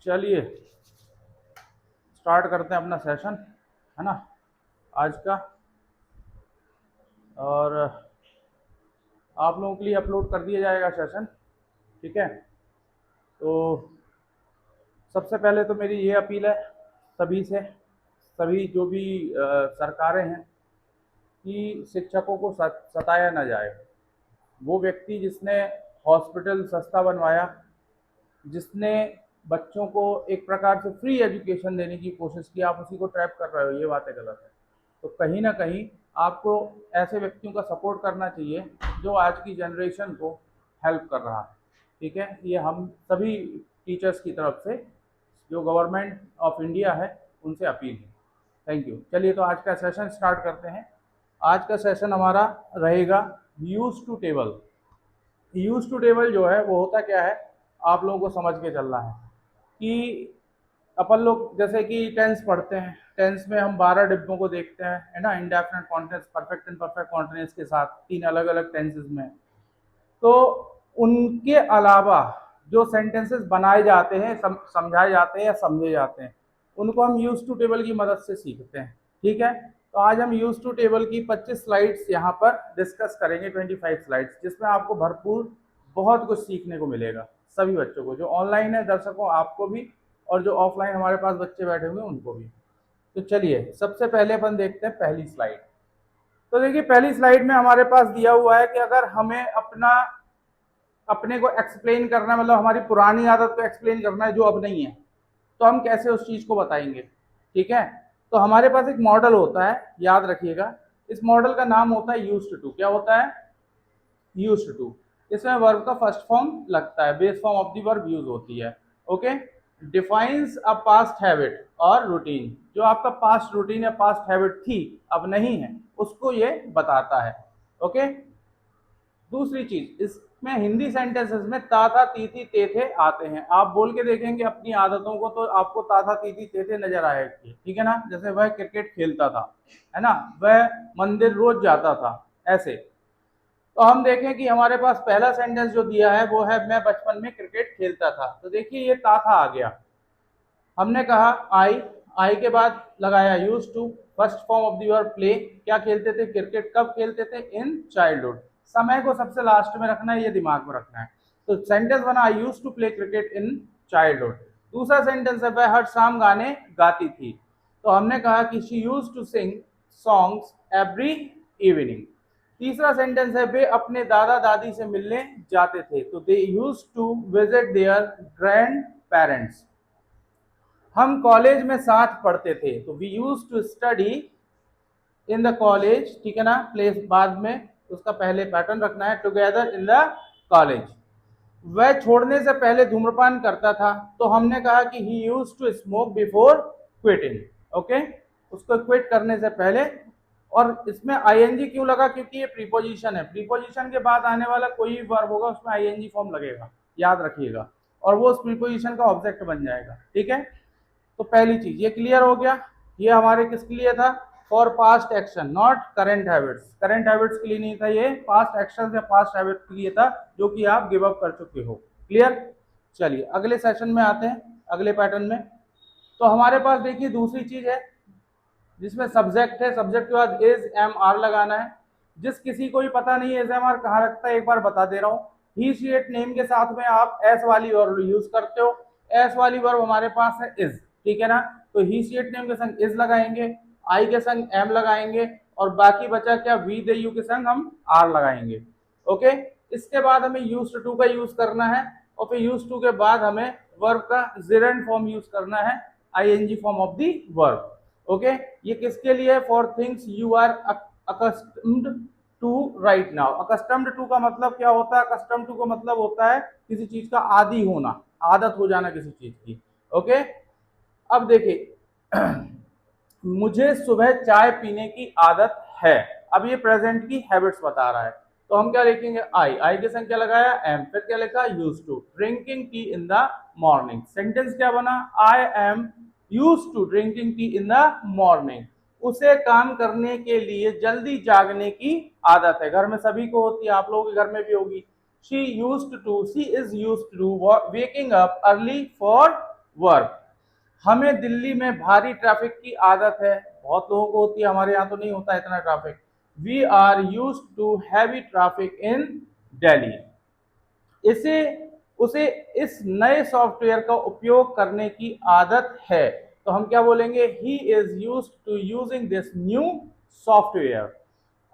चलिए स्टार्ट करते हैं अपना सेशन, है ना, आज का। और आप लोगों के लिए अपलोड कर दिया जाएगा सेशन, ठीक है। तो सबसे पहले तो मेरी ये अपील है सभी से, सभी जो भी सरकारें हैं, कि शिक्षकों को सताया ना जाए। वो व्यक्ति जिसने हॉस्पिटल सस्ता बनवाया, जिसने बच्चों को एक प्रकार से फ्री एजुकेशन देने की कोशिश की, आप उसी को ट्रैप कर रहे हो, ये बातें गलत है। तो कहीं ना कहीं आपको ऐसे व्यक्तियों का सपोर्ट करना चाहिए जो आज की जनरेशन को हेल्प कर रहा है, ठीक है। ये हम सभी टीचर्स की तरफ से, जो गवर्नमेंट ऑफ इंडिया है, उनसे अपील है। Thank you. चलिए तो आज का सेशन स्टार्ट करते हैं। आज का सेशन हमारा रहेगा use to table. Use to table जो है वो होता क्या है, आप लोगों को समझ के चलना है कि अपन लोग जैसे कि टेंस पढ़ते हैं, टेंस में हम 12 डिब्बों को देखते हैं, है ना, indefinite continuous, perfect and perfect continuous के साथ 3 अलग अलग टेंसेस में। तो उनके अलावा जो सेंटेंसेस बनाए जाते हैं, समझाए जाते हैं या समझे जाते हैं, उनको हम यूज टू टेबल की मदद से सीखते हैं, ठीक है। तो आज हम यूज टू टेबल की 25 स्लाइड्स यहाँ पर डिस्कस करेंगे, 25 स्लाइड्स, जिसमें आपको भरपूर बहुत कुछ सीखने को मिलेगा। सभी बच्चों को, जो ऑनलाइन है दर्शकों आपको भी, और जो ऑफलाइन हमारे पास बच्चे बैठे हुए हैं उनको भी। तो चलिए सबसे पहले अपन देखते हैं पहली स्लाइड। तो देखिए पहली स्लाइड में हमारे पास दिया हुआ है कि अगर हमें अपने को एक्सप्लेन करना, मतलब हमारी पुरानी आदत को एक्सप्लेन करना है जो अब नहीं है, तो हम कैसे उस चीज को बताएंगे, ठीक है। तो हमारे पास एक मॉडल होता है, याद रखिएगा, इस मॉडल का नाम होता है यूज्ड टू। क्या होता है? Used to. इसमें वर्ब का फर्स्ट फॉर्म लगता है, base form of the verb use होती है, okay. Defines a past habit और रूटीन, जो आपका पास्ट रूटीन या पास्ट हैबिट थी अब नहीं है, उसको ये बताता है, ओके। दूसरी चीज, इसमें हिंदी सेंटेंसेस में ता था ती थी ते थे आते हैं। आप बोल के देखेंगे अपनी आदतों को तो आपको ता था ती थी ते थे नजर आएगी, ठीक है ना। जैसे वह क्रिकेट खेलता था, है ना, वह मंदिर रोज जाता था, ऐसे। तो हम देखें कि हमारे पास पहला सेंटेंस जो दिया है वो है मैं बचपन में क्रिकेट खेलता था। तो देखिए ये ता था आ गया, हमने कहा आई के बाद लगाया use to, first form of the verb play. क्या खेलते थे? क्रिकेट। कब खेलते थे? In childhood. समय को सबसे लास्ट में रखना है, ये दिमाग में रखना है। तो सेंटेंस बना I use to play cricket in childhood. दूसरा सेंटेंस है वह हर शाम गाने गाती थी। तो हमने कहा कि she use to sing songs every evening. तीसरा सेंटेंस है वे अपने दादा दादी से मिलने जाते थे। तो they use to visit their grandparents. हम कॉलेज में साथ पढ़ते थे। तो we use to study in the college, ठीक है ना, प्लेस बाद में उसका पहले पैटर्न रखना है, टुगेदर इन द कॉलेज। वह छोड़ने से पहले धूम्रपान करता था। तो हमने कहा कि he use to smoke before quitting, okay, उसको क्विट करने से पहले। और इसमें आईएनजी क्यों लगा? क्योंकि ये प्रीपोजिशन है, प्रीपोजिशन के बाद आने वाला कोई भी वर्ब होगा उसमें आईएनजी फॉर्म लगेगा, याद रखिएगा, और वो उस प्रीपोजिशन का ऑब्जेक्ट बन जाएगा, ठीक है। तो पहली चीज ये क्लियर हो गया। ये हमारे किसके लिए था? For past action, not current habits. Current habits के लिए नहीं था, ये पास्ट एक्शन या पास्ट हैबिट के लिए था, जो कि आप गिव अप कर चुके हो। क्लियर? चलिए अगले सेशन में आते हैं, अगले पैटर्न में। तो हमारे पास देखिए दूसरी चीज है जिसमें सब्जेक्ट है, सब्जेक्ट के बाद इज एम आर लगाना है। जिस किसी को भी पता नहीं है इज एम आर कहाँ रखता है, एक बार बता दे रहा हूँ। ही शी इट नेम के साथ में आप एस वाली वर्ब यूज करते हो। एस वाली वर्ब हमारे पास है इज, ठीक है ना। तो ही शी इट नेम के संग इज लगाएंगे, आई के संग एम लगाएंगे, और बाकी बचा क्या? वी दे यू के संग हम आर लगाएंगे, ओके। इसके बाद हमें यूज टू का यूज करना है, और फिर यूज टू के बाद हमें वर्ब का जेरेंट फॉर्म यूज करना है, ING form of the verb, okay. ये किसके लिए? For things you are accustomed to right now. Accustomed to का मतलब क्या होता है? अकस्टम्ड टू का मतलब होता है किसी चीज का आदी होना, आदत हो जाना किसी चीज की, ओके। अब देखिए मुझे सुबह चाय पीने की आदत है। अब ये प्रेजेंट की हैबिट्स बता रहा है, तो हम क्या लिखेंगे? आई के संग क्या लगाया? एम, फिर क्या लिखा? Use to. Drinking tea in the morning. Sentence क्या बना? I am use to drinking tea in the morning. उसे काम करने के लिए जल्दी जागने की आदत है। घर में सभी को होती है, आप लोगों के घर में भी होगी। She is used to waking up early for verb. हमें दिल्ली में भारी ट्रैफिक की आदत है, बहुत लोगों को होती है, हमारे यहाँ तो नहीं होता इतना traffic. We are use to heavy traffic in Delhi. इसे उसे इस नए सॉफ्टवेयर का उपयोग करने की आदत है, तो हम क्या बोलेंगे, he is use to using this new software.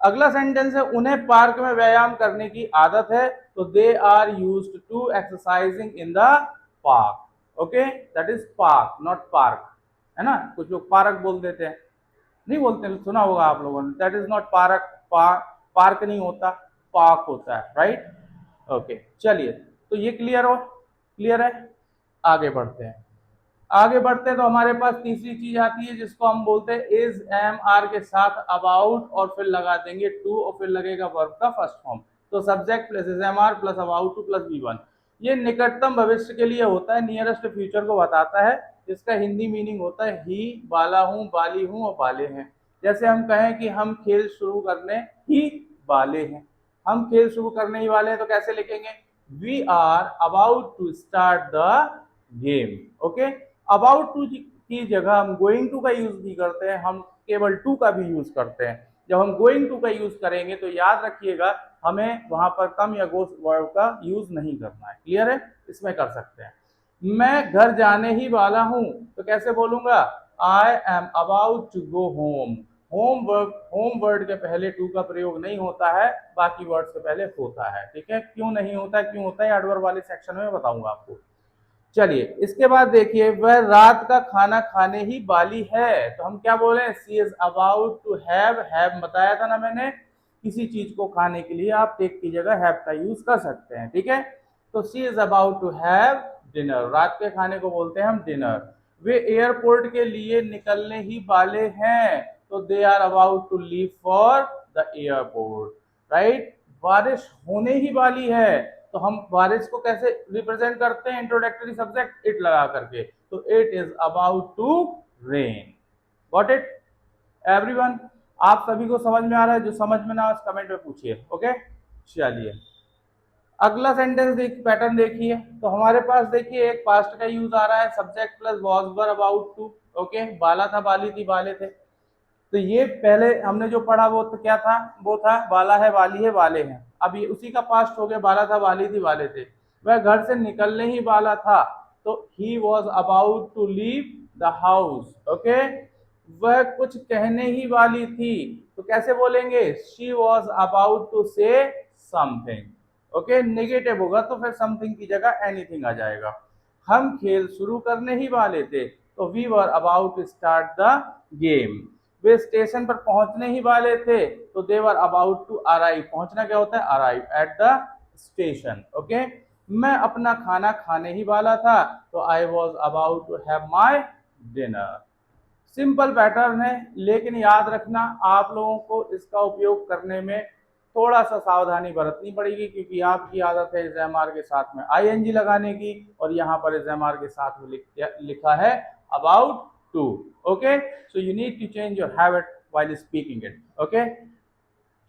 अगला सेंटेंस है, उन्हें पार्क में व्यायाम करने की आदत है, तो they are use to exercising in the park. Okay, that is park not park, है ना, कुछ लोग पार्क बोल देते हैं, नहीं बोलते, सुना होगा आप लोगों ने, that is not park, park नहीं होता, पार्क होता है, राइट। ओके, चलिए, तो ये क्लियर हो, क्लियर है। आगे बढ़ते हैं, आगे बढ़ते हैं तो हमारे पास तीसरी चीज आती है जिसको हम बोलते हैं इज एम आर के साथ अबाउट, और फिर लगा देंगे टू, और फिर लगेगा वर्ब का फर्स्ट फॉर्म। तो subject plus is am are plus about to plus V one. ये निकटतम भविष्य के लिए होता है, नियरेस्ट फ्यूचर को बताता है। इसका हिंदी मीनिंग होता है ही, बाला हूँ, बाली हूँ और बाले हैं। जैसे हम कहें कि हम खेल शुरू करने ही वाले हैं, हम खेल शुरू करने ही वाले हैं, तो कैसे लिखेंगे, we are about to start the game. Okay, about to की जगह हम गोइंग टू का यूज भी करते हैं, हम केवल टू का भी यूज करते हैं। जब हम गोइंग टू का यूज करेंगे तो याद रखिएगा हमें वहां पर कम या गोस वर्ब का यूज नहीं करना है। क्लियर है, इसमें कर सकते हैं। मैं घर जाने ही वाला हूं, तो कैसे बोलूंगा, I am about to go home. Home word के पहले टू का प्रयोग नहीं होता है, बाकी वर्ड से पहले होता है। ठीक है, क्यों नहीं होता है, क्यों होता है, एडवर्ब वाले सेक्शन में बताऊंगा आपको। चलिए, इसके बाद देखिए, वह रात का खाना खाने ही वाली है, तो हम क्या बोले, सी इज अबाउट टू हैव बताया था ना मैंने, किसी चीज को खाने के लिए आप टेक की जगह हैव का यूज कर सकते हैं। ठीक है, तो she is about to have dinner, रात के खाने को बोलते हैं हम डिनर। वे एयरपोर्ट के लिए निकलने ही वाले हैं, तो they are about to leave for the airport, right. बारिश होने ही वाली है, तो हम बारिश को कैसे रिप्रेजेंट करते हैं, इंट्रोडक्टरी सब्जेक्ट इट लगा करके, तो it is about to rain. Got it everyone, आप सभी को समझ में आ रहा है, जो समझ में ना हो कमेंट में पूछिए। ओके, चलिए अगला सेंटेंस पैटर्न देखिए, तो हमारे पास देखिए एक पास्ट का यूज आ रहा है, subject plus was were about to. Okay, बाला था, बाली थी, बाले थे। तो ये पहले हमने जो पढ़ा वो तो क्या था, वो था बाला है, बाली है, वाले हैं। अब ये उसी का पास्ट हो गया, बाला था, बाली थी, वाले थे। वह घर से निकलने ही वाला था, तो he was about to leave the house. Okay, वह कुछ कहने ही वाली थी, तो कैसे बोलेंगे, she was about to say something. Okay, negative होगा तो फिर समथिंग की जगह एनीथिंग आ जाएगा। हम खेल शुरू करने ही वाले थे, तो we were about to start the game. वे स्टेशन पर पहुंचने ही वाले थे, तो they were about to arrive. पहुंचना क्या होता है, arrive at the station. Okay, मैं अपना खाना खाने ही वाला था, तो I was about to have my dinner. Simple pattern है, लेकिन याद रखना आप लोगों को इसका उपयोग करने में थोड़ा सा सावधानी बरतनी पड़ेगी, क्योंकि आपकी आदत है इज़ के साथ में आईएनजी लगाने की, और यहाँ पर इज़ के साथ में लिखा है about to. Okay, so you need to change your habit while speaking it. Okay,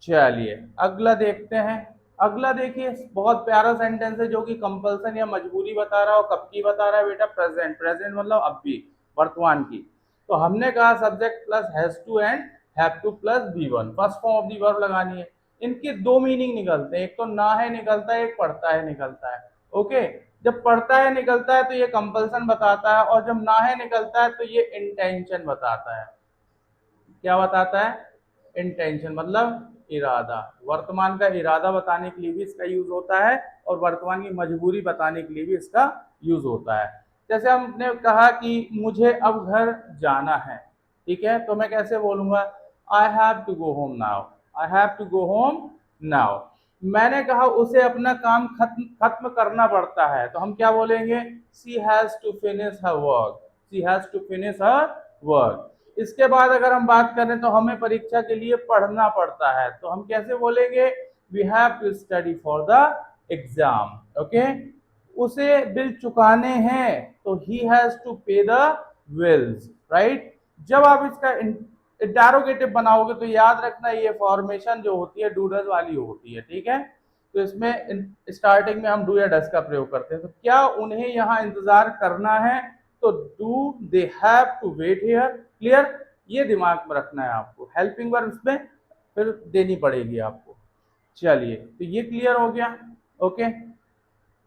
चलिए अगला देखते हैं। अगला देखिए, बहुत प्यारा सेंटेंस है जो कि कंपल्सन या मजबूरी बता रहा है, और कब की बता रहा है बेटा, प्रेजेंट। प्रेजेंट मतलब अभी, वर्तमान की। तो हमने कहा subject plus has to and have to plus V one, first form of the verb लगानी है। इनके दो मीनिंग निकलते हैं, एक तो ना है निकलता है, एक पढ़ता है निकलता है। ओके, जब पढ़ता है निकलता है तो ये कंपल्सन बताता है, और जब ना है निकलता है तो ये इंटेंशन बताता है। क्या बताता है, इंटेंशन मतलब इरादा। वर्तमान का इरादा बताने के लिए भी इसका यूज होता है, और वर्तमान की मजबूरी बताने के लिए भी इसका यूज होता है। जैसे हमने कहा कि मुझे अब घर जाना है, ठीक है, तो मैं कैसे बोलूंगा, I have to go home now, I have to go home now. मैंने कहा उसे अपना काम खत्म करना पड़ता है, तो हम क्या बोलेंगे, she has to finish her work, she has to finish her work. इसके बाद अगर हम बात करें तो हमें परीक्षा के लिए पढ़ना पड़ता है, तो हम कैसे बोलेंगे, we have to study for the exam. Okay, उसे बिल चुकाने हैं, तो he has to pay the bills, right. जब आप इसका इंटरोगेटिव बनाओगे तो याद रखना ये फॉर्मेशन जो होती है डूडस वाली होती है। ठीक है, तो इसमें स्टार्टिंग में हम डू या डस का प्रयोग करते हैं। तो क्या उन्हें यहाँ इंतजार करना है, तो do they have to wait here, clear, ये दिमाग में रखना है आपको। हेल्पिंग वर्ब में फिर देनी पड़ेगी आपको। चलिए, तो ये क्लियर हो गया। ओके,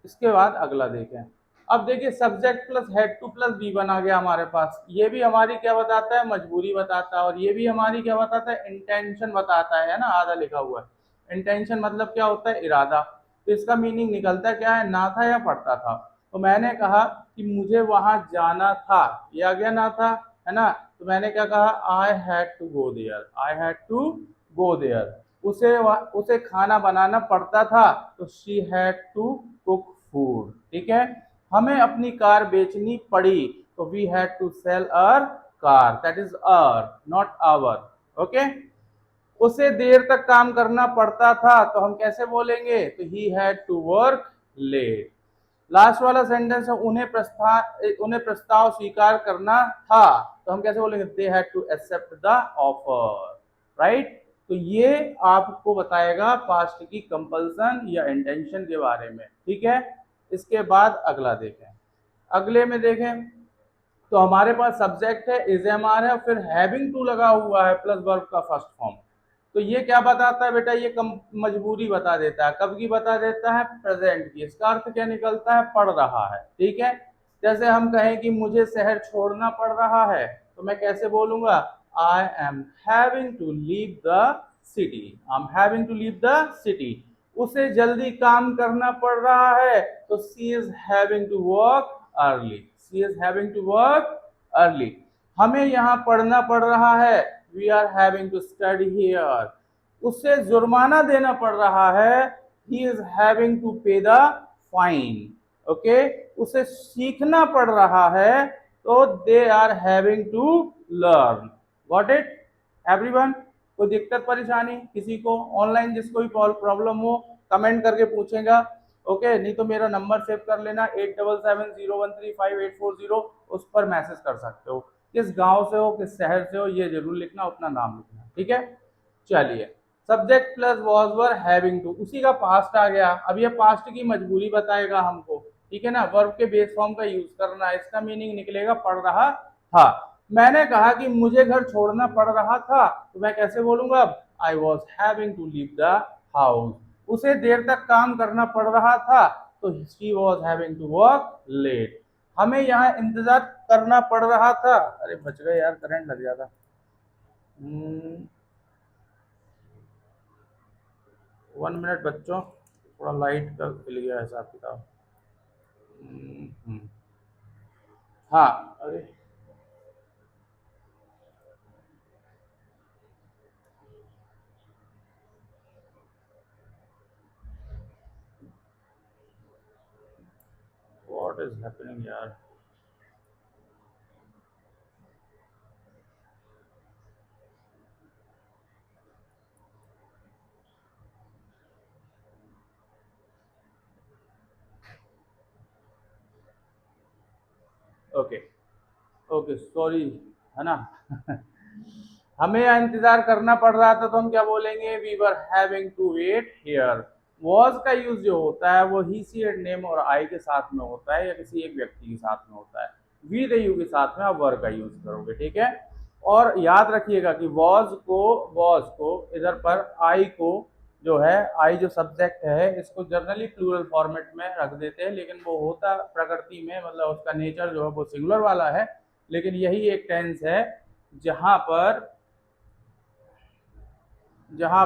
इसके बाद अगला देखें। अब देखिए subject plus had to plus V one आ गया हमारे पास। ये भी हमारी क्या बताता है, मजबूरी बताता है, और ये भी हमारी क्या बताता है, इंटेंशन बताता है ना, आधा लिखा हुआ है। इंटेंशन मतलब क्या होता है, इरादा। तो इसका मीनिंग निकलता है क्या है, ना था या पड़ता था। तो मैंने कहा कि मुझे वहां जाना था, ये आ गया ना था, है ना। तो मैंने क्या कहा, I had to go there, I had to go there. उसे खाना बनाना पड़ता था, तो she had to cook food, ठीक है। हमें अपनी कार बेचनी पड़ी, तो we had to sell our car, that is our not hour, okay. उसे देर तक काम करना पड़ता था, तो हम कैसे बोलेंगे, तो he had to work late. Last वाला सेंटेंस है, उन्हें प्रस्ताव स्वीकार करना था, तो हम कैसे बोलेंगे, they had to accept the offer, right. तो ये आपको बताएगा पास्ट की कंपल्सन या इंटेंशन के बारे में, ठीक है। इसके बाद अगला देखें। अगले में देखें तो हमारे पास सब्जेक्ट है, इज एम आर है, और फिर हैविंग टू लगा हुआ है प्लस वर्ब का फर्स्ट फॉर्म। तो ये क्या बताता है बेटा, ये मजबूरी बता देता है। कब की बता देता है, प्रेजेंट की। इसका अर्थ क्या निकलता है, पड़ रहा है, ठीक है। जैसे हम कहें कि मुझे शहर छोड़ना पड़ रहा है, तो मैं कैसे बोलूंगा, I am having to leave the city, I am having to leave the city. उसे जल्दी काम करना पड़ रहा है, तो she is having to work early, she is having to work early. हमें यहाँ पढ़ना पड़ रहा है, we are having to study here. उसे जुर्माना देना पड़ रहा है, he is having to pay the fine, okay. उसे सीखना पड़ रहा है, तो they are having to learn. Got it everyone. कोई दिक्कत परेशानी किसी को, ऑनलाइन जिसको भी प्रॉब्लम हो कमेंट करके पूछेगा, ओके। नहीं तो मेरा नंबर सेव कर लेना, 8770135840, उस पर मैसेज कर सकते हो। किस गांव से हो, किस शहर से हो, ये जरूर लिखना, अपना नाम लिखना, ठीक है। चलिए, subject plus was were having to, उसी का पास्ट आ गया। अब ये पास्ट की मजबूरी बताएगा हमको, ठीक है ना। वर्ब के बेस फॉर्म का यूज करना है, इसका मीनिंग निकलेगा पढ़ रहा था। मैंने कहा कि मुझे घर छोड़ना पड़ रहा था, तो मैं कैसे बोलूंगा, I was having to leave the house. उसे देर तक काम करना पड़ रहा था, तो she was having to work late. हमें यहाँ इंतजार करना पड़ रहा था, अरे बच गए यार, करंट लग जाता। 1 मिनट बच्चों, थोड़ा लाइट का खिल गया हिसाब किताब। हाँ, अरे व्हाट इज हैपनिंग यार। ओके, ओके सॉरी, है ना। हमें यहाँ इंतजार करना पड़ रहा था, तो हम क्या बोलेंगे, we were having to wait here. Was का यूज जो होता है वो ही सी एंड नेम और आई के साथ में होता है, या किसी एक व्यक्ति के साथ में होता है। वी द यू के साथ में आप वर का यूज करोगे, ठीक है। और याद रखिएगा कि वॉज को इधर पर आई को जो है, आई जो सब्जेक्ट है, इसको जनरली प्लूरल फॉर्मेट में रख देते हैं, लेकिन वो होता प्रकृति में, मतलब उसका नेचर जो है वो सिंगुलर वाला है। लेकिन यही एक टेंस है जहां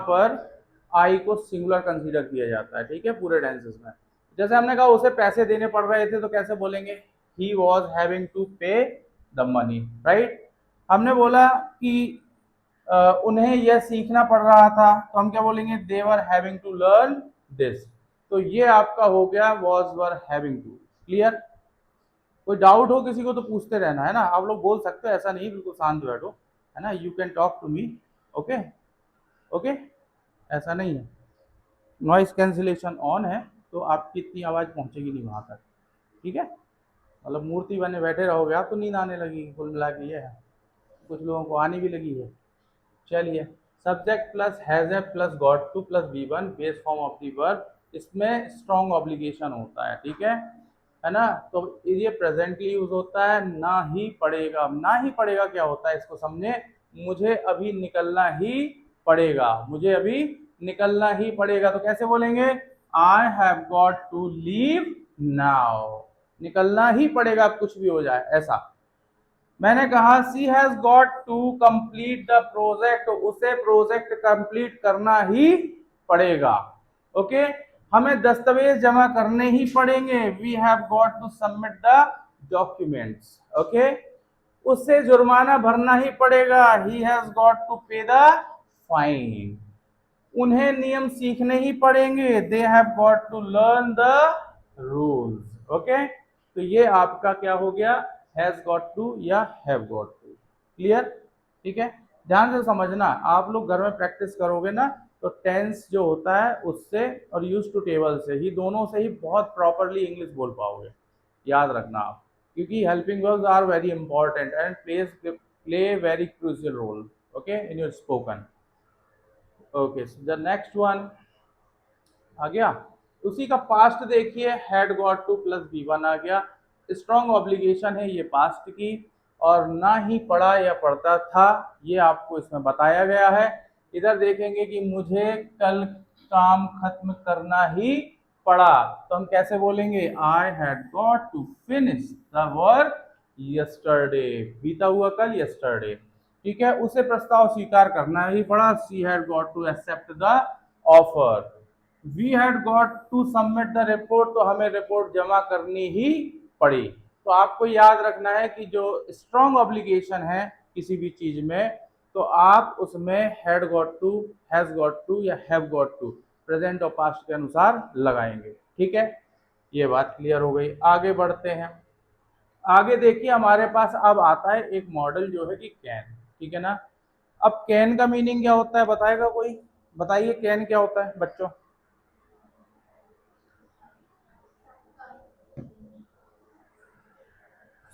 पर आई को सिंगुलर कंसीडर किया जाता है, ठीक है, पूरे टेंसेस में। जैसे हमने कहा उसे पैसे देने पड़ रहे थे, तो कैसे बोलेंगे, he was having to pay the money, right. हमने बोला कि उन्हें यह सीखना पड़ रहा था, तो हम क्या बोलेंगे, they were having to learn this. तो ये आपका हो गया was were having to, clear. कोई डाउट हो किसी को तो पूछते रहना, है ना। आप लोग बोल सकते हो, ऐसा नहीं बिल्कुल शांत बैठो, है ना। You can talk to me, okay, okay, ऐसा नहीं है। नॉइस कैंसिलेशन ऑन है, तो आपकी इतनी आवाज़ पहुंचेगी नहीं वहां तक, ठीक है। मतलब मूर्ति बने बैठे रहोगे आप तो नींद आने लगेगी, कुल मिला के ये है। कुछ लोगों को आने भी लगी है। चलिए, subject plus has a plus got to plus V one base form of the verb, इसमें स्ट्रॉन्ग ऑब्लिगेशन होता है, ठीक है। है ना। तो ये प्रेजेंटली यूज होता है, ना ही पड़ेगा। ना ही पड़ेगा क्या होता है इसको समझे, मुझे अभी निकलना ही पड़ेगा, मुझे अभी निकलना ही पड़ेगा। तो कैसे बोलेंगे, I have got to leave now, निकलना ही पड़ेगा कुछ भी हो जाए ऐसा। मैंने कहा she has got to complete the project, उसे प्रोजेक्ट कंप्लीट करना ही पड़ेगा। ओके, हमें दस्तावेज जमा करने ही पड़ेंगे, we have got to submit the documents. Okay, उससे जुर्माना भरना ही पड़ेगा, he has got to pay the fine. उन्हें नियम सीखने ही पड़ेंगे, they have got to learn the rules. Okay, तो ये आपका क्या हो गया, हैज गॉट टू या हैव गॉट टू। क्लियर, ठीक है। ध्यान से समझना, आप लोग घर में प्रैक्टिस करोगे ना, तो टेंस जो होता है उससे और यूज टू टेबल से ही, दोनों से ही बहुत प्रॉपरली इंग्लिश बोल पाओगे। याद रखना आप, क्योंकि helping verbs are very important and play very crucial role, okay, in your spoken. Okay, the next one आ गया, उसी का पास्ट देखिए, हैड गॉट टू प्लस बी1 आ गया। स्ट्रॉन्ग ऑब्लिगेशन है ये पास्ट की, और ना ही पढ़ा या पढ़ता था, ये आपको इसमें बताया गया है। इधर देखेंगे कि मुझे कल काम खत्म करना ही पड़ा, तो हम कैसे बोलेंगे, I had got to finish the work yesterday, बीता हुआ कल यस्टरडे। ठीक है, उसे प्रस्ताव स्वीकार करना ही पड़ा, she had got to accept the offer. We had got to submit the report, तो हमें रिपोर्ट जमा करनी ही पड़ी। तो आपको याद रखना है कि जो स्ट्रॉन्ग ऑब्लिगेशन है किसी भी चीज में, तो आप उसमें had got to, has got to या हैव गॉट टू प्रेजेंट और पास्ट के अनुसार लगाएंगे। ठीक है, ये बात क्लियर हो गई। आगे बढ़ते हैं। आगे देखिए, हमारे पास अब आता है एक मॉडल जो है कि कैन। ठीक है ना। अब कैन का मीनिंग क्या होता है, बताएगा कोई, बताइए कैन क्या होता है बच्चों।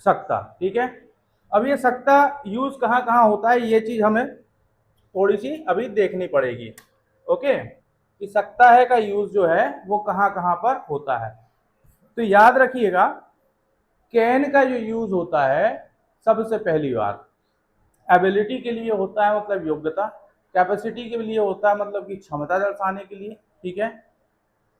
सकता, ठीक है। अब ये सकता यूज कहाँ कहाँ होता है, ये चीज हमें थोड़ी सी अभी देखनी पड़ेगी। ओके, कि सकता है का यूज जो है वो कहाँ कहाँ पर होता है। तो याद रखिएगा, कैन का जो यूज होता है, सबसे पहली बार एबिलिटी के लिए होता है, मतलब योग्यता। कैपेसिटी के लिए होता है, मतलब कि क्षमता दर्शाने के लिए। ठीक है,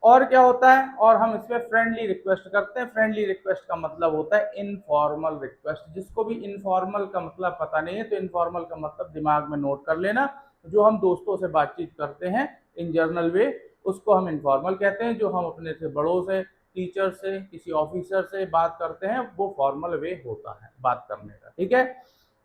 और क्या होता है, और हम इसमें फ्रेंडली रिक्वेस्ट करते हैं। फ्रेंडली रिक्वेस्ट का मतलब होता है इनफॉर्मल रिक्वेस्ट। जिसको भी इनफॉर्मल का मतलब पता नहीं है, तो इनफॉर्मल का मतलब दिमाग में नोट कर लेना, जो हम दोस्तों से बातचीत करते हैं इन जर्नल वे, उसको हम इनफॉर्मल कहते हैं। जो हम अपने से बड़ों से, टीचर से, किसी ऑफिसर से बात करते हैं, वो फॉर्मल वे होता है बात करने का। ठीक है,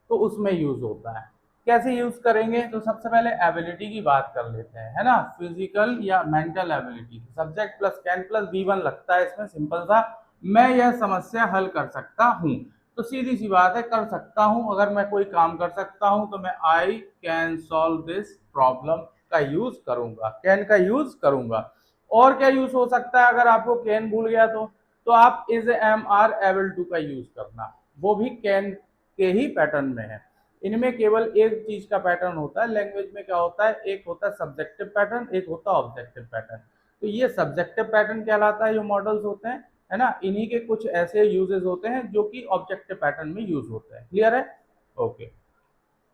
तो उसमें यूज होता है। कैसे यूज करेंगे, तो सबसे पहले एबिलिटी की बात कर लेते हैं, है ना। फिजिकल या mental ability, subject plus can plus B1 लगता है इसमें, सिंपल सा। मैं यह समस्या हल कर सकता हूँ, तो सीधी सी बात है, कर सकता हूँ। अगर मैं कोई काम कर सकता हूँ तो मैं I can solve this problem का यूज करूंगा, कैन का यूज करूंगा। और क्या यूज हो सकता है, अगर आपको कैन भूल गया तो आप is am are able to का यूज करना, वो भी कैन के ही पैटर्न में है। इनमें केवल एक चीज का पैटर्न होता है, लैंग्वेज में क्या होता है, एक होता है सब्जेक्टिव पैटर्न, एक होता है ऑब्जेक्टिव पैटर्न। तो ये सब्जेक्टिव पैटर्न कहलाता है, जो मॉडल्स होते हैं, है ना। इन्हीं के कुछ ऐसे यूजेस होते हैं जो कि ऑब्जेक्टिव पैटर्न में यूज होते हैं। क्लियर है, ओके।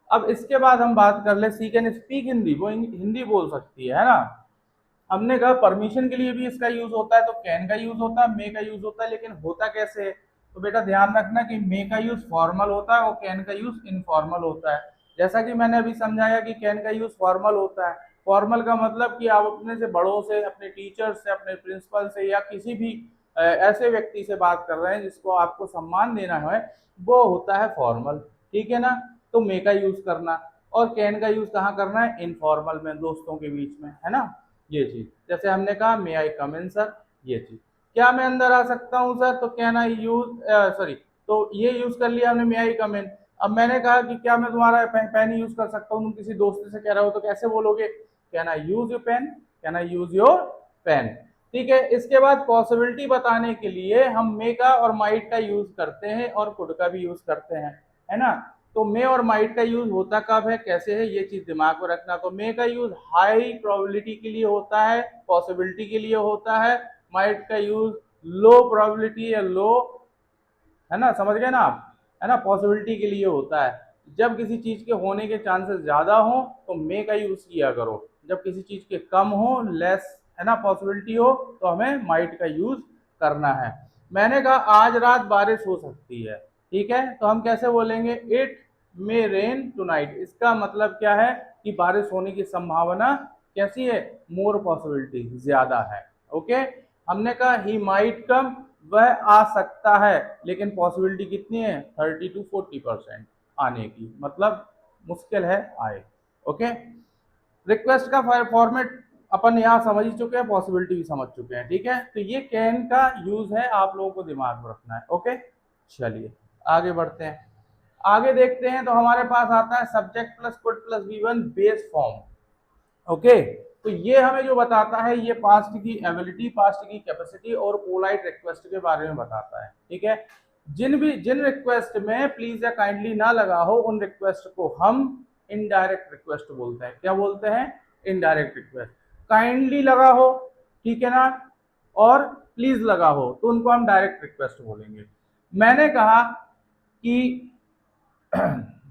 अब इसके बाद हम बात कर ले, सी कैन स्पीक हिंदी, वो हिंदी बोल सकती है ना। हमने कहा परमिशन के लिए भी इसका यूज होता है, तो कैन का यूज होता है, मे का यूज होता है, लेकिन होता कैसे है, तो बेटा ध्यान रखना कि मे का यूज फॉर्मल होता है और कैन का यूज इनफॉर्मल होता है। जैसा कि मैंने अभी समझाया कि कैन का यूज फॉर्मल होता है। फॉर्मल का मतलब कि आप अपने से बड़ों से, अपने टीचर से, अपने प्रिंसिपल से, या किसी भी ऐसे व्यक्ति से बात कर रहे हैं जिसको आपको सम्मान देना है, वो होता है फॉर्मल। ठीक है ना, तो मे का यूज करना, और कैन का यूज कहाँ करना है, इनफॉर्मल में, दोस्तों के बीच में, है ना। ये चीज, जैसे हमने कहा मे आई कम इन सर, ये चीज, क्या मैं अंदर आ सकता हूँ सर, तो कैन आई यूज, सॉरी, तो ये यूज कर लिया हमने, मे आई कम इन। अब मैंने कहा कि क्या मैं तुम्हारा पेन यूज कर सकता हूँ, तुम किसी दोस्त से कह रहे हो, तो कैसे बोलोगे, can I use your pen, can I use your pen. ठीक है, इसके बाद पॉसिबिलिटी बताने के लिए हम मे का और माइट का यूज करते हैं, और कुड का भी यूज करते हैं, है ना। तो मे और माइट का यूज होता कब है, कैसे है, ये चीज दिमाग में रखना। तो मे का यूज हाई प्रोबेबिलिटी के लिए होता है, पॉसिबिलिटी के लिए होता है। माइट का यूज लो प्रोबेबिलिटी या लो, है ना, समझ गए ना आप, है ना, पॉसिबिलिटी के लिए होता है। जब किसी चीज के होने के चांसेस ज्यादा हो तो मे का यूज किया करो, जब किसी चीज के कम हो, लेस, है ना, पॉसिबिलिटी हो, तो हमें माइट का यूज करना है। मैंने कहा आज रात बारिश हो सकती है, ठीक है, तो हम कैसे बोलेंगे, इट मे रेन टुनाइट। इसका मतलब क्या है कि बारिश होने की संभावना कैसी है, मोर पॉसिबिलिटी, ज्यादा है। ओके, हमने कहा ही माइट कम, वह आ सकता है, लेकिन पॉसिबिलिटी कितनी है, 30 to 40% आने की, मतलब मुश्किल है आए। ओके, रिक्वेस्ट का फॉर्मेट अपन यहाँ समझ ही चुके हैं, पॉसिबिलिटी भी समझ चुके हैं, ठीक है, तो ये कैन का यूज है, आप लोगों को दिमाग में रखना है। ओके, चलिए आगे बढ़ते हैं। आगे देखते हैं तो हमारे पास आता है subject plus could plus V1 base form. Okay, तो ये हमें जो बताता है, ये पास्ट की एबिलिटी, पास्ट की कैपेसिटी और पोलाइट रिक्वेस्ट के बारे में बताता है, ठीक है। जिन रिक्वेस्ट में प्लीज या काइंडली ना लगा हो, उन रिक्वेस्ट को हम इनडायरेक्ट रिक्वेस्ट बोलते हैं। क्या बोलते हैं, इनडायरेक्ट रिक्वेस्ट। काइंडली लगा हो, ठीक है ना, और प्लीज लगा हो, तो उनको हम डायरेक्ट रिक्वेस्ट बोलेंगे। मैंने कहा कि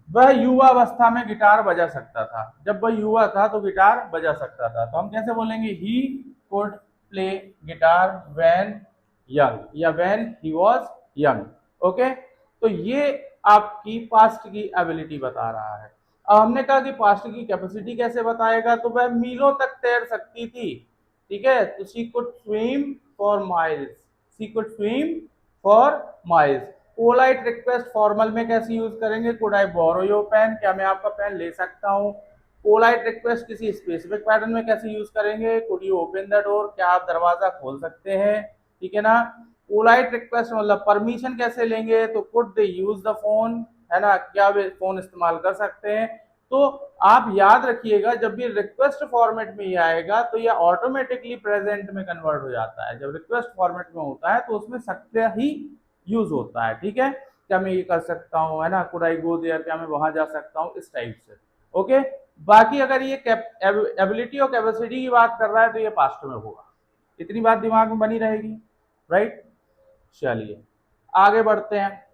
वह युवावस्था में गिटार बजा सकता था, जब वह युवा था तो गिटार बजा सकता था, तो हम कैसे बोलेंगे, he could play guitar when young, या when he was young. Okay, तो ये आपकी पास्ट की एबिलिटी बता रहा है। अब हमने कहा कि पास्ट की कैपेसिटी कैसे बताएगा, तो वह मीलों तक तैर सकती थी, ठीक है, तो she could swim for miles, she could swim for miles. Polite request formal में कैसे यूज करेंगे, could I borrow your pen, क्या मैं आपका पेन ले सकता हूँ। पोलाइट रिक्वेस्ट किसी स्पेसिफिक पैटर्न में कैसे यूज करेंगे, could you open the door, क्या आप दरवाजा खोल सकते हैं, ठीक है ना। पोलाइट रिक्वेस्ट मतलब परमिशन कैसे लेंगे, तो could they use the phone, है ना, क्या वे फोन इस्तेमाल कर सकते हैं। तो आप याद रखिएगा, जब भी रिक्वेस्ट फॉर्मेट में ये आएगा तो ये ऑटोमेटिकली प्रेजेंट में कन्वर्ट हो जाता है। जब रिक्वेस्ट फॉर्मेट में होता है तो उसमें सकते ही यूज होता है, ठीक है, क्या मैं ये कर सकता हूँ, है ना, कुड आई गो देयर, क्या मैं वहां जा सकता हूँ, इस टाइप से। ओके, बाकी अगर ये एबिलिटी और कैपेसिटी की बात कर रहा है तो ये पास्ट में होगा, इतनी बात दिमाग में बनी रहेगी, राइट। चलिए आगे बढ़ते हैं।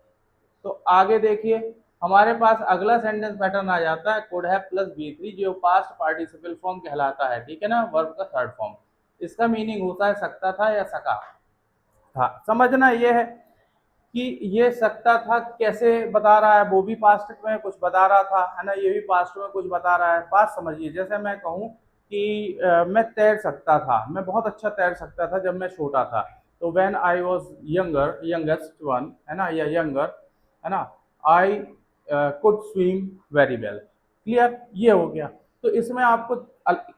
तो आगे देखिए, हमारे पास अगला सेंटेंस पैटर्न आ जाता है कुड हैव प्लस बी3, जो पास्ट पार्टिसिपल फॉर्म कहलाता है, ठीक है ना, वर्ब का थर्ड फॉर्म। इसका मीनिंग होता है सकता था या सका था। समझना ये है कि ये सकता था कैसे बता रहा है, वो भी पास्ट में कुछ बता रहा था, है ना, ये भी पास्ट में कुछ बता रहा है। बात समझिए, जैसे मैं कहूँ कि मैं तैर सकता था, मैं बहुत अच्छा तैर सकता था जब मैं छोटा था, तो when I was younger, youngest one, है ना, या यंगर, है ना, I could swim very well. Clear, ये हो गया। तो इसमें आपको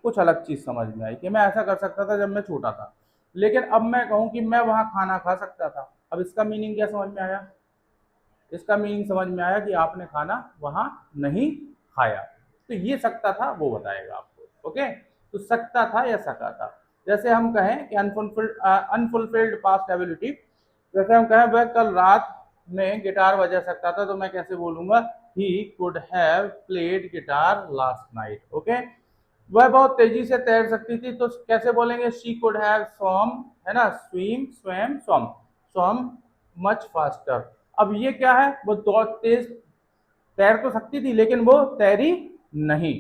कुछ अलग चीज समझ में आई कि मैं ऐसा कर सकता था जब मैं छोटा था, लेकिन अब मैं कहूँ कि मैं वहां खाना खा सकता था। अब इसका मीनिंग क्या समझ में आया, इसका मीनिंग समझ में आया कि आपने खाना वहां नहीं खाया, तो ये सकता था वो बताएगा आपको। ओके, तो सकता था या सका था। जैसे हम कहें कि अनफुलफिल्ड पास्ट एबिलिटी, जैसे हम कहें वह कल रात में गिटार बजा सकता था, तो मैं कैसे बोलूंगा, he could have played guitar last night. Okay, वह बहुत तेजी से तैर सकती थी, तो कैसे बोलेंगे, शी कुड हैव स्वम, है ना, स्विम स्वम स्वम स्वम मच फास्टर। अब ये क्या है, वो बहुत तेज तैर तो सकती थी लेकिन वो तैरी नहीं।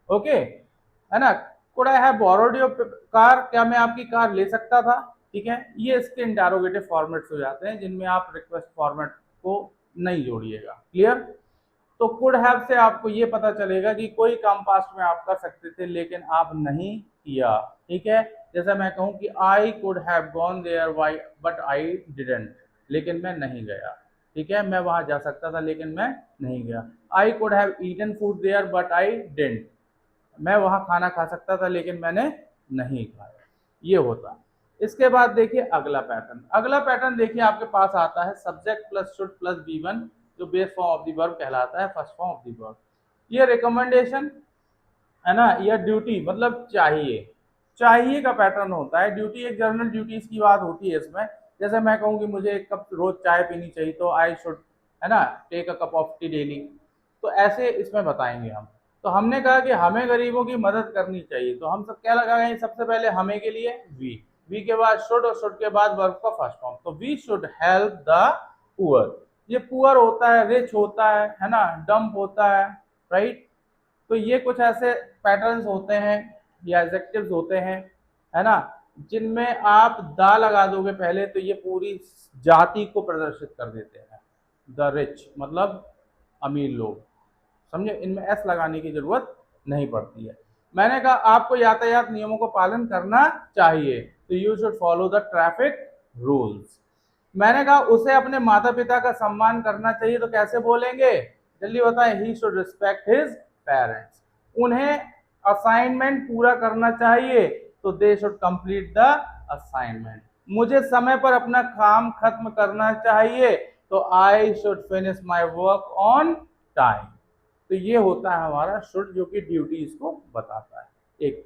ओके, है ना, could I have borrowed your car, क्या मैं आपकी कार ले सकता था, ठीक है। ये इसके इंटरोगेटिव फॉर्मेट्स हो जाते हैं जिनमें आप रिक्वेस्ट फॉर्मेट को नहीं जोड़िएगा। क्लियर, तो कुड हैव से आपको ये पता चलेगा कि कोई काम पास्ट में आप कर सकते थे लेकिन आप नहीं किया, ठीक है। जैसे मैं कहूँ कि I could have gone there why but I didn't, लेकिन मैं नहीं गया, ठीक है, मैं वहां जा सकता था लेकिन मैं नहीं गया। I could have eaten food there but I didn't, मैं वहां खाना खा सकता था लेकिन मैंने नहीं खाया, ये होता। इसके बाद देखिए अगला पैटर्न, अगला पैटर्न देखिए आपके पास आता है सब्जेक्ट प्लस शुड प्लस बी1, जो base form of the verb कहलाता है, first form of the verb. ये रिकमेंडेशन, है ना, या ड्यूटी मतलब चाहिए, चाहिए का पैटर्न होता है। ड्यूटी एक जनरल ड्यूटीज की बात होती है इसमें। जैसे मैं कहूँ कि मुझे एक कप रोज चाय पीनी चाहिए, तो आई शुड, है ना, take a cup of tea daily, तो ऐसे इसमें बताएंगे हम। तो हमने कहा कि हमें गरीबों की मदद करनी चाहिए, तो हम सब क्या लगाएंगे, सबसे पहले हमें के लिए वी, वी के बाद शुड और शुड के बाद वर्ब का फर्स्ट फॉर्म। तो we should help the poor. ये पुअर होता है, रिच होता है ना, डम्प होता है, राइट। तो ये कुछ ऐसे पैटर्न्स होते हैं या एडजेक्टिव्स होते हैं, है ना, जिनमें आप द लगा दोगे पहले तो ये पूरी जाति को प्रदर्शित कर देते हैं। द रिच मतलब अमीर लोग, समझे, इनमें एस लगाने की जरूरत नहीं पड़ती है। मैंने कहा आपको यातायात नियमों को पालन करना चाहिए, तो you should follow the traffic rules. मैंने कहा उसे अपने माता पिता का सम्मान करना चाहिए, तो कैसे बोलेंगे, जल्दी बताएं। He should respect his parents. उन्हें असाइनमेंट पूरा करना चाहिए, तो they should complete the assignment. मुझे समय पर अपना काम खत्म करना चाहिए, तो I should finish my work on time. तो ये होता है हमारा शुड, जो कि ड्यूटीज को बताता है। एक,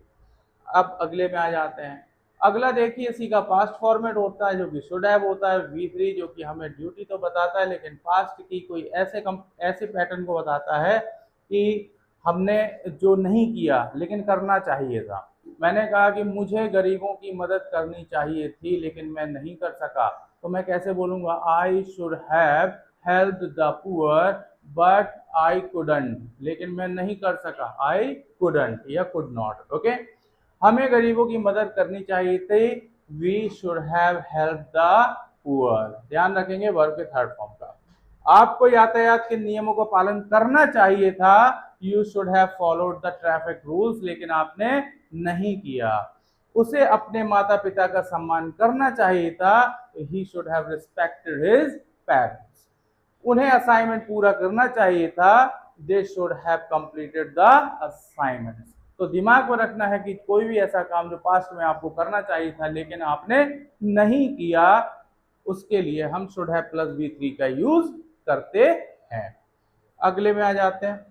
अब अगले में आ जाते हैं। अगला देखिए, इसी का पास्ट फॉर्मेट होता है जो कि शुड हैव होता है। V3 जो कि हमें ड्यूटी तो बताता है, लेकिन पास्ट की कोई ऐसे पैटर्न को बताता है कि हमने जो नहीं किया लेकिन करना चाहिए था। मैंने कहा कि मुझे गरीबों की मदद करनी चाहिए थी लेकिन मैं नहीं कर सका, तो मैं कैसे बोलूंगा, I should have helped the poor but I couldn't. लेकिन मैं नहीं कर सका, आई कुडंट या कुड नॉट। ओके, हमें गरीबों की मदद करनी चाहिए थी, we should have help the poor. ध्यान रखेंगे वर्ब के थर्ड फॉर्म का। आपको यातायात के नियमों का पालन करना चाहिए था, you should have followed the traffic rules, लेकिन आपने नहीं किया। उसे अपने माता पिता का सम्मान करना चाहिए था, he should have respected his parents. उन्हें असाइनमेंट पूरा करना चाहिए था, they should have completed the assignment. तो दिमाग में रखना है कि कोई भी ऐसा काम जो पास्ट में आपको करना चाहिए था लेकिन आपने नहीं किया, उसके लिए हम शुड हैव प्लस V3 का यूज करते हैं। अगले में आ जाते हैं।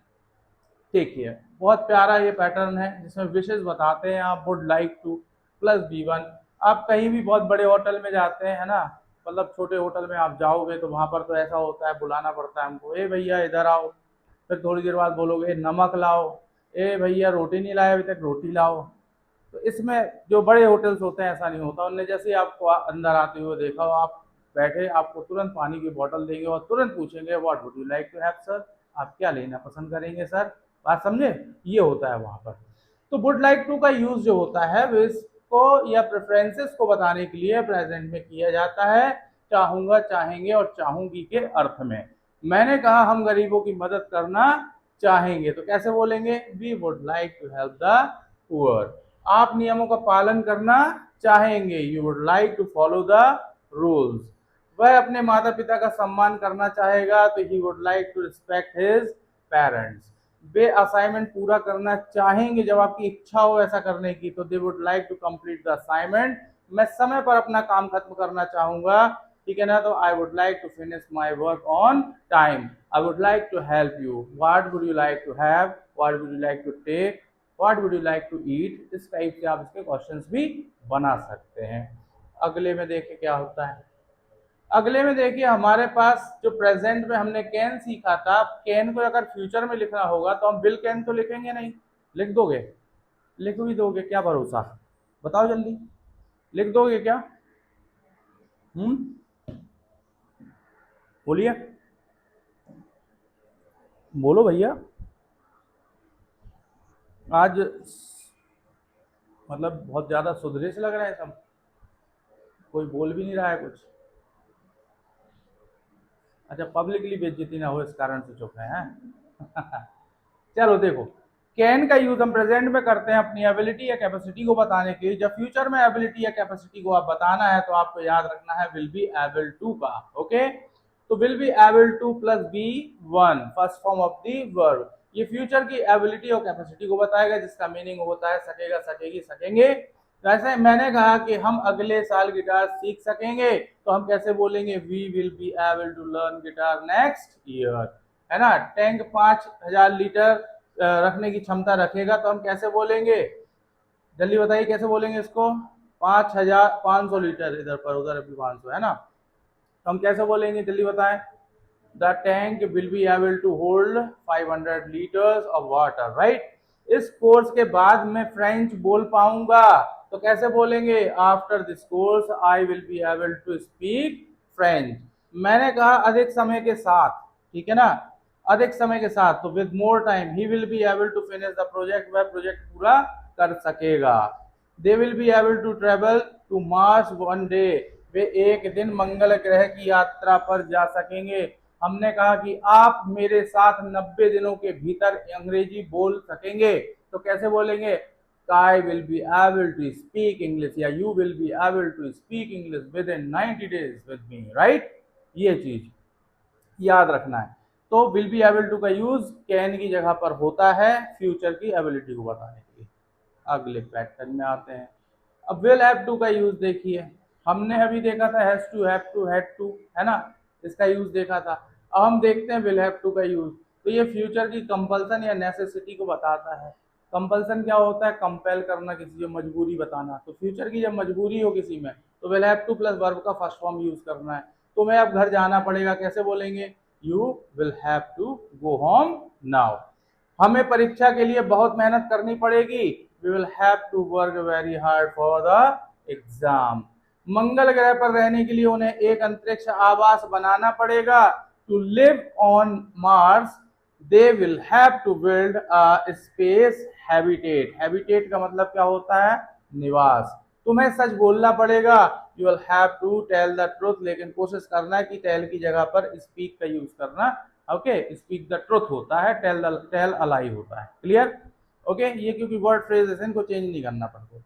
देखिए बहुत प्यारा ये पैटर्न है जिसमें विशेष बताते हैं, आप would like two plus V1। आप कहीं भी बहुत बड़े होटल में जाते हैं, है ना, मतलब छोटे होटल में आप जाओगे तो वहां पर तो ऐसा होता है, बुलाना पड़ता है हमको, ए भैया इधर आओ। फिर थोड़ी देर बाद बोलोगे नमक लाओ, ए भैया रोटी नहीं लाए अभी तक, रोटी लाओ। तो इसमें जो बड़े होटल्स होते हैं ऐसा नहीं होता, उनने जैसे ही आपको अंदर आते हुए देखा हो, आप बैठे, आपको तुरंत पानी की बोतल देंगे और तुरंत पूछेंगे what would you like to have sir, आप क्या लेना पसंद करेंगे सर। बात समझे, ये होता है वहां पर। तो वुड लाइक टू का यूज जो होता है वो इसको या प्रेफरेंसेस को बताने के लिए प्रेजेंट में किया जाता है, चाहूंगा, चाहेंगे और चाहूंगी के अर्थ में। मैंने कहा हम गरीबों की मदद करना चाहेंगे, तो कैसे बोलेंगे, we would like to help the poor. आप नियमों का पालन करना चाहेंगे, you would like to follow the rules. वह अपने माता पिता का सम्मान करना चाहेगा, तो he would like to respect his parents. वे असाइनमेंट पूरा करना चाहेंगे, जब आपकी इच्छा हो ऐसा करने की, तो they would like to complete the assignment. मैं समय पर अपना काम खत्म करना चाहूंगा, ठीक है ना, तो I would like to finish my work on time. I would like to help you, what would you like to have, what would you like to take, what would you like to eat. इस type से आप इसके questions भी बना सकते हैं। अगले में देखिए क्या होता है। अगले में देखिए हमारे पास जो प्रेजेंट में हमने कैन सीखा था, कैन को अगर फ्यूचर में लिखना होगा तो हम विल कैन तो लिखेंगे नहीं, लिख दोगे, लिख भी दोगे, क्या भरोसा, बताओ जल्दी, लिख दोगे क्या, बोलिए, बोलो भैया। आज मतलब बहुत ज्यादा सुधरे से लग रहे हैं सब, कोई बोल भी नहीं रहा है कुछ। अच्छा, पब्लिकली बेइज्जती ना हो इस कारण से चुप है। चलो देखो, कैन का यूज हम प्रेजेंट में करते हैं अपनी एबिलिटी या कैपेसिटी को बताने के लिए। जब फ्यूचर में एबिलिटी या कैपेसिटी को आप बताना है तो आपको याद रखना है विल बी एबल टू का। ओके, तो will be able two plus B1 first form of the verb. ये फ्यूचर की एबिलिटी और कैपेसिटी को बताएगा, जिसका मीनिंग होता है सकेगा, सकेगी, सकेंगे। वैसे मैंने कहा कि हम अगले साल गिटार सीख सकेंगे, तो हम कैसे बोलेंगे, we will be able to learn guitar next year, है ना। टैंक 5000 लीटर रखने की क्षमता रखेगा, तो हम कैसे बोलेंगे, जल्दी बताइए कैसे बोलेंगे इसको, 500 लीटर, इधर पर उधर भी 500 है ना, तो हम कैसे बोलेंगे, जल्दी बताएं। The tank will be able to hold 500 litres of water, right. इस कोर्स के बाद मैं फ्रेंच बोल पाऊंगा, तो कैसे बोलेंगे, after this course I will be able to speak French. मैंने कहा अधिक समय के साथ, ठीक है ना, अधिक समय के साथ, तो with more time he will be able to finish the project, वह प्रोजेक्ट पूरा कर सकेगा। They will be able to travel to Mars one day, वे एक दिन मंगल ग्रह की यात्रा पर जा सकेंगे। हमने कहा कि आप मेरे साथ 90 दिनों के भीतर अंग्रेजी बोल सकेंगे, तो कैसे बोलेंगे, I will be able to speak English, या you will be able to speak English within 90 days with me, right? ये चीज याद रखना है। तो विल बी एबल टू का यूज कैन की जगह पर होता है फ्यूचर की एबिलिटी को बताने के लिए। अगले पैटर्न में आते हैं। अब विल हैव टू का यूज देखिए, हमने अभी देखा था has to, have to, had to, है ना, इसका यूज देखा था। अब हम देखते हैं विल हैव टू का यूज। तो ये फ्यूचर की कंपल्सन या नेसेसिटी को बताता है। कंपल्सन क्या होता है, कंपेल करना, किसी की मजबूरी बताना। तो फ्यूचर की जब मजबूरी हो किसी में, तो will have to plus verb का फर्स्ट फॉर्म यूज करना है। तुम्हें अब घर जाना पड़ेगा, कैसे बोलेंगे, you will have to go home now. हमें परीक्षा के लिए बहुत मेहनत करनी पड़ेगी, we will have to work very hard for the exam. मंगल ग्रह पर रहने के लिए उन्हें एक अंतरिक्ष आवास बनाना पड़ेगा, to live on Mars they will have to build a space habitat. Habitat का मतलब क्या होता है, निवास। तुम्हें सच बोलना पड़ेगा, you will have to tell the truth, लेकिन कोशिश करना है कि टेल की जगह पर स्पीक का यूज करना। ओके, स्पीक द ट्रुथ होता है, टेल अ लाई होता है। क्लियर? ओके, ये क्योंकि वर्ड फ्रेज है, इनको चेंज नहीं करना पड़ता।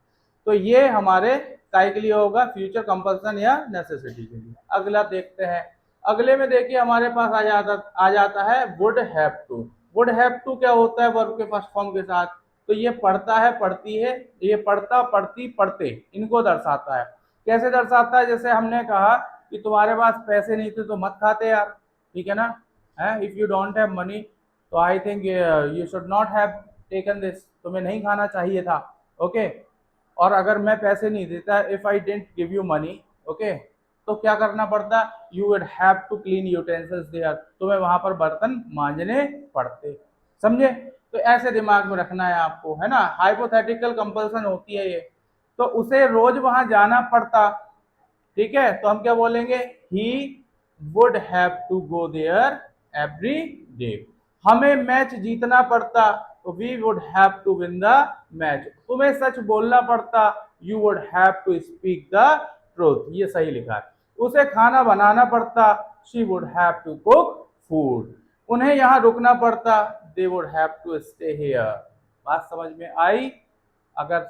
तो ये हमारे काय के लिए होगा, फ्यूचर कंपल्सन या नेसेसिटी के लिए। अगला देखते हैं। अगले में देखिए हमारे पास आ जाता है would have to. Would have to क्या होता है वर्ब के फर्स्ट फॉर्म के साथ, तो ये पढ़ता है, पढ़ती है, ये पढ़ता, पढ़ती, पढ़ते, इनको दर्शाता है। कैसे दर्शाता है, जैसे हमने कहा कि तुम्हारे पास पैसे नहीं थे तो मत खाते यार, ठीक है ना, if you don't have money तो I think you should not have taken this, तुम्हें नहीं खाना चाहिए था। ओके, और अगर मैं पैसे नहीं देता, if I didn't give you money, okay, तो क्या करना पड़ता, you would have to clean utensils there, तुम्हें वहां पर बर्तन मांजने पड़ते। समझे? तो ऐसे दिमाग में रखना है आपको, है ना, हाइपोथेटिकल कंपल्सन होती है ये। तो उसे रोज वहां जाना पड़ता, ठीक है, तो हम क्या बोलेंगे, he would have to go there every day. हमें मैच जीतना पड़ता, तो we would have to win the match. तुम्हें सच बोलना पड़ता, you would have to speak the truth. ये सही लिखा है। उसे खाना बनाना पड़ता, she would have to cook food. उन्हें यहाँ रुकना पड़ता, they would have to stay here. बात समझ में आई? अगर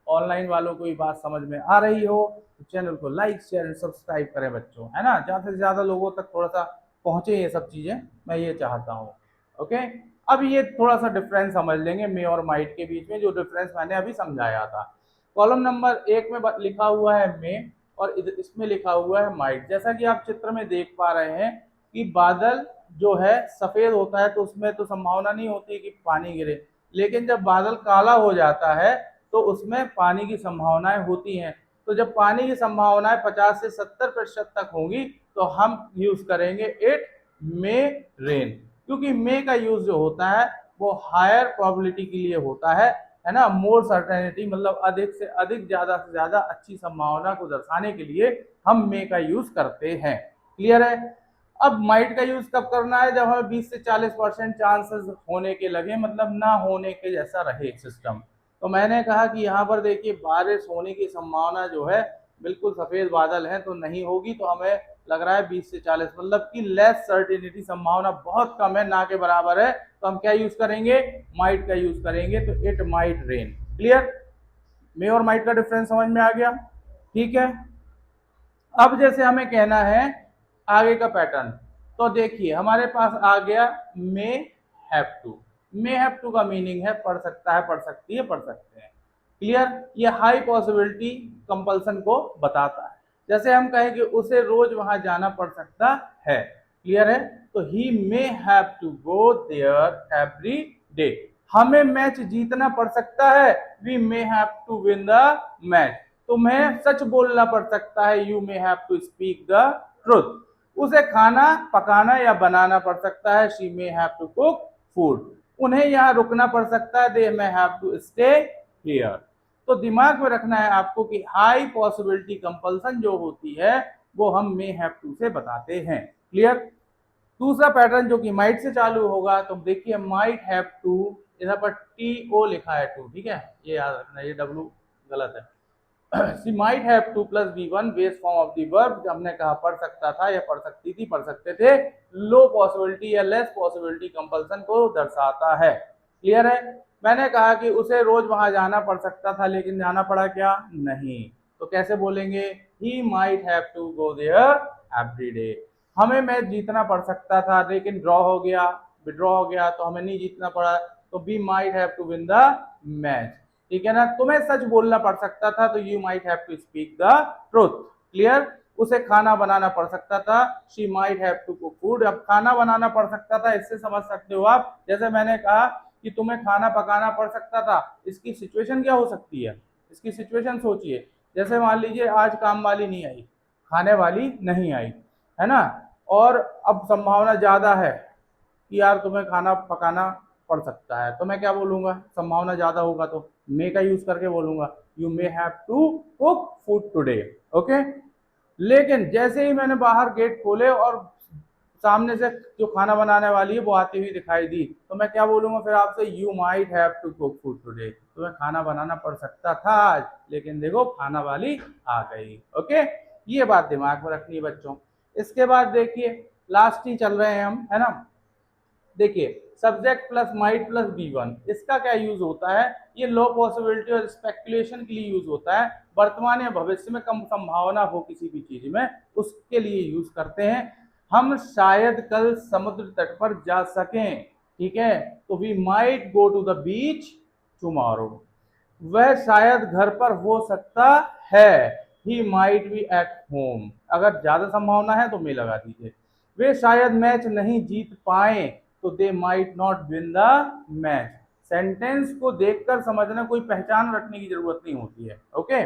ऑनलाइन वालों को ये बात समझ में आ रही हो तो चैनल को लाइक, शेयर एंड सब्सक्राइब करें बच्चों, है ना, ज़्यादा से ज़्यादा लोगों तक थोड़ा सा पहुंचे ये सब चीज़ें, मैं ये चाहता हूँ। ओके, अब ये थोड़ा सा डिफरेंस समझ लेंगे मे और माइट के बीच में, जो डिफरेंस मैंने अभी समझाया था। कॉलम नंबर 1 में लिखा हुआ है मे, और इसमें लिखा हुआ है माइट। जैसा कि आप चित्र में देख पा रहे हैं कि बादल जो है सफेद होता है तो उसमें तो संभावना नहीं होती कि पानी गिरे, लेकिन जब बादल काला हो जाता है तो उसमें पानी की संभावनाएं होती हैं। तो जब पानी की संभावनाएं 50 से 70% तक होंगी तो हम यूज करेंगे इट मे रेन, क्योंकि मे का यूज जो होता है वो हायर प्रोबेबिलिटी के लिए होता है ना, मोर सर्टेनिटी, मतलब अधिक से अधिक, ज्यादा से ज्यादा अच्छी संभावना को दर्शाने के लिए हम मे का यूज करते हैं। क्लियर है? अब माइट का यूज कब करना है, जब हमें 20 से 40% चांसेस होने के लगे, मतलब ना होने के जैसा रहे सिस्टम। तो मैंने कहा कि यहाँ पर देखिए बारिश होने की संभावना जो है, बिल्कुल सफेद बादल है तो नहीं होगी, तो हमें लग रहा है 20 से 40, मतलब कि लेस सर्टेनिटी, संभावना बहुत कम है, ना के बराबर है, तो हम क्या यूज करेंगे, माइट का यूज करेंगे, तो इट माइट रेन। क्लियर? मे और माइट का डिफरेंस समझ में आ गया? ठीक है। अब जैसे हमें कहना है आगे का पैटर्न, तो देखिए हमारे पास आ गया may have to. May have to का मीनिंग है पढ़ सकता है, पढ़ सकती है, पढ़ सकते हैं। क्लियर? ये हाई पॉसिबिलिटी कंपल्सन को बताता है। जैसे हम कहें कि उसे रोज वहां जाना पड़ सकता है। क्लियर है? तो he may have to go there every day. हमें मैच जीतना पड़ सकता है, we may have to win the match. तुम्हें सच बोलना पड़ सकता है, you may have to speak the truth. उसे खाना पकाना या बनाना पड़ सकता है, she may have to cook food. उन्हें यहाँ रुकना पड़ सकता है, they may have to stay here. तो दिमाग में रखना है आपको कि हाई पॉसिबिलिटी कंपल्सन जो होती है वो हम मे हैव टू से बताते हैं। क्लियर। दूसरा पैटर्न जो कि माइट से चालू होगा, तो देखिए माइट हैव टू, इधर पर टी ओ लिखा है टू, ठीक है, ये याद रखना, ये डब्ल्यू गलत है। She might have to plus V one base form of the verb, हमने कहा पढ़ सकता था या पढ़ सकती थी, पढ़ सकते थे, लो पॉसिबिलिटी या लेस पॉसिबिलिटी कंपल्सन को दर्शाता है। क्लियर है। मैंने कहा कि उसे रोज वहां जाना पड़ सकता था, लेकिन जाना पड़ा क्या? नहीं। तो कैसे बोलेंगे? He might have to go there every day. हमें मैच जीतना पड़ सकता था, लेकिन ड्रॉ हो गया, विड्रॉ हो गया, तो हमें नहीं जीतना पड़ा, तो we might have to win the match. ठीक है ना। तुम्हें सच बोलना पड़ सकता था, तो you might have to speak the truth. Clear. उसे खाना बनाना पड़ सकता था, she might have to cook food. अब खाना बनाना पड़ सकता था, इससे समझ सकते हो आप, जैसे मैंने कहा कि तुम्हें खाना पकाना पड़ सकता था, इसकी सिचुएशन क्या हो सकती है? इसकी सिचुएशन सोचिए, जैसे मान लीजिए आज काम वाली नहीं आई, खाने वाली नहीं आई, है ना, और अब संभावना ज्यादा है कि यार तुम्हें खाना पकाना पड़ सकता है, तो मैं क्या बोलूंगा? संभावना ज्यादा होगा तो मे का यूज करके बोलूंगा, you may have to cook food today. Okay. लेकिन जैसे ही मैंने बाहर गेट खोले और सामने से जो खाना बनाने वाली है वो आती हुई दिखाई दी, तो मैं क्या बोलूंगा फिर आपसे? You might have to cook food today. तुम्हें खाना बनाना पड़ सकता था आज, लेकिन देखो खाना वाली आ गई। ओके। ये बात दिमाग में रखनी है बच्चों। इसके बाद देखिए लास्ट ही चल रहे हैं हम, है ना। देखिए subject plus might plus V one, इसका क्या यूज होता है? ये लो पॉसिबिलिटी और स्पेकुलेशन के लिए यूज होता है, वर्तमान या भविष्य में कम संभावना हो किसी भी चीज में, उसके लिए यूज करते हैं। हम शायद कल समुद्र तट पर जा सकें, ठीक है, तो we might go to the beach tomorrow. वह शायद घर पर हो सकता है, he might be at home. अगर ज्यादा संभावना है तो मे लगा दीजिए। वे शायद मैच नहीं जीत पाए, तो they might not win the match. Sentence को देखकर समझना, कोई पहचान रखने की जरूरत नहीं होती है। ओके।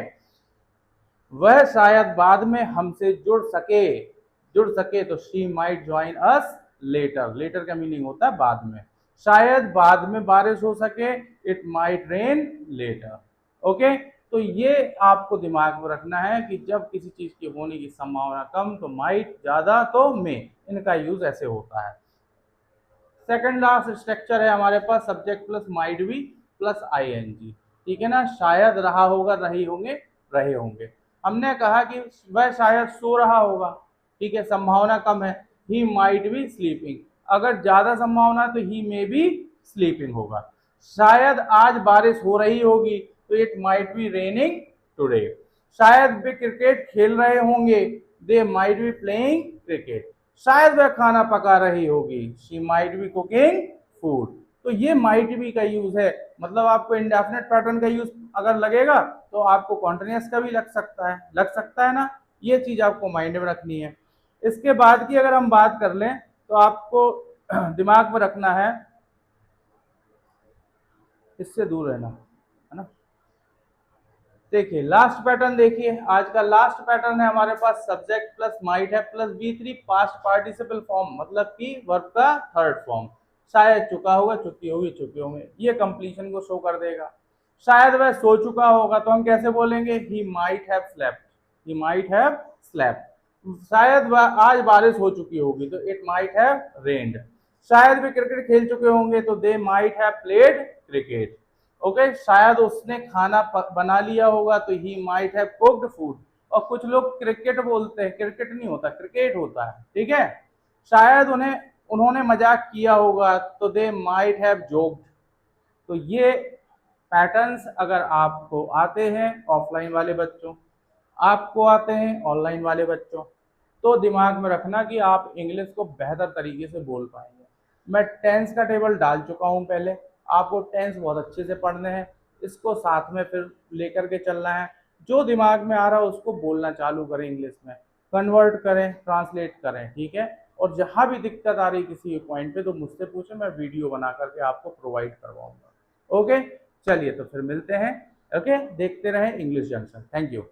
वह शायद बाद में हमसे जुड़ सके तो she might join us later. Later का मीनिंग होता है बाद में। शायद बाद में बारिश हो सके, it might rain later. Okay. तो ये आपको दिमाग में रखना है कि जब किसी चीज की होने की संभावना कम तो माइट, ज्यादा तो मे, इनका यूज ऐसे होता है। सेकंड लास्ट स्ट्रक्चर है हमारे पास subject plus might be plus ING. ठीक है ना। शायद रहा होगा, रही होंगे, रहे होंगे। हमने कहा कि वह शायद सो रहा होगा, ठीक है, संभावना कम है, ही माइट बी स्लीपिंग। अगर ज्यादा संभावना है तो ही मे बी स्लीपिंग होगा। शायद आज बारिश हो रही होगी, तो it might be raining today. शायद वे क्रिकेट खेल रहे होंगे, they might be playing cricket. शायद वह खाना पका रही होगी, she might be cooking food. तो ये माइट बी का यूज है, मतलब आपको इंडेफिनेट पैटर्न का यूज अगर लगेगा तो आपको कॉन्टिन्यूअस का भी लग सकता है ना। ये चीज आपको माइंड में रखनी है। इसके बाद की अगर हम बात कर लें तो आपको दिमाग में रखना है, इससे दूर रहना, है ना। देखिए लास्ट पैटर्न, देखिए आज का लास्ट पैटर्न है हमारे पास subject plus might have plus V three past participle form, मतलब कि वर्ब का थर्ड फॉर्म। शायद चुका होगा, चुकी होगी, चुके होंगे, ये कंप्लीशन को शो कर देगा। शायद वह सो चुका होगा, तो हम कैसे बोलेंगे? He might have slept. He might have slept. शायद वह आज बारिश हो चुकी होगी, तो इट माइट हैव रेन्ड। शायद वे क्रिकेट खेल चुके होंगे, तो they might have played cricket. Okay. शायद उसने खाना बना लिया होगा, तो ही माइट हैव कुक्ड फूड। और कुछ लोग क्रिकेट बोलते हैं, क्रिकेट नहीं होता, क्रिकेट होता है, ठीक है। शायद उन्होंने मजाक किया होगा, तो दे माइट हैव जोक्ड। तो ये पैटर्न्स अगर आपको आते हैं ऑफलाइन वाले बच्चों, आपको आते हैं ऑनलाइन वाले बच्चों, तो दिमाग में रखना कि आप इंग्लिश को बेहतर तरीके से बोल पाएंगे। मैं टेंस का टेबल डाल चुका हूं पहले, आपको टेंस बहुत अच्छे से पढ़ने हैं, इसको साथ में फिर लेकर के चलना है। जो दिमाग में आ रहा है उसको बोलना चालू करें, इंग्लिश में कन्वर्ट करें, ट्रांसलेट करें, ठीक है। और जहां भी दिक्कत आ रही किसी पॉइंट पे तो मुझसे पूछें, मैं वीडियो बना करके आपको प्रोवाइड करवाऊंगा। ओके। चलिए तो फिर मिलते हैं। ओके। देखते रहें इंग्लिश जंक्शन। Thank you.